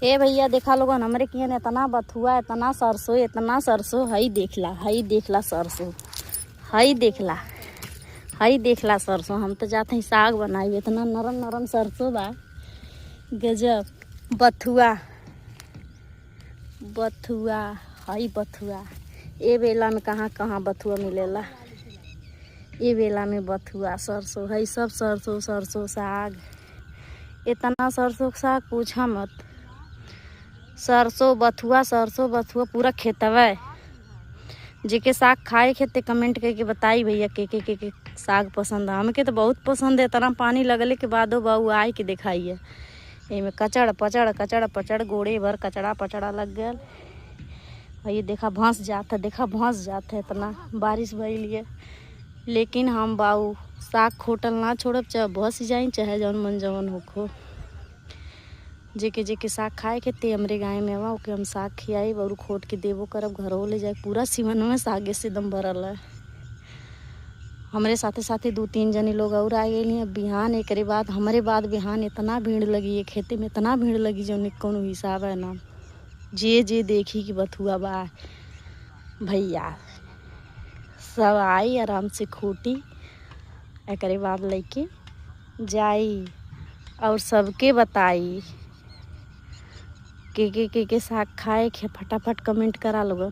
हे भैया देखा लोगन हमरे कियन इतना बथुआ इतना सरसों हई देखला सरसों हई देखला सरसों। हम तो जाते हैं साग बनाई, इतना नरम नरम सरसों बा गजब। बथुआ हई बथुआ ए बेला में कहाँ कहाँ बथुआ मिलेला। ए बेला में बथुआ सरसों हई सब सरसों साग, इतना सरसों साग पूछा मत। सरसों बथुआ पूरा खेतवा। जेके साग खाए खेते कमेंट करके बताई भैया के साग पसंद है। हमके तो बहुत पसंद है। इतना पानी लगले के बादो बाऊ आए के दिखाइए एमे कचड़ पचड़ गोड़े भर कचड़ा पचड़ा लग गया। ये देखा भंस जात है इतना बारिश भइल है। लेकिन हम बाऊ साग खोटल ना छोड़ब, चाहे बस जाई चाहे जौन मन जवन होखो। जेके साग खाए के ते हमरे गाय में आवा ओके हम साग खियाई और खोट के देवो करब, घरों ले जाए। पूरा सीवन में सागे से दम भरल है। हमरे साथे साथे 2-3 जने लोग और आ गए। बिहान एक बाद हमारे बाद बिहान इतना भीड़ लगी है खेते में, इतना भीड़ लगी जो कोनो हिसाब है ना। जे देखी कि बथुआ बा भैया सब आई आराम से खूटी एक बाद लेके जाई और सबके बताई के साग खाए के फटाफट कमेंट करा लोग।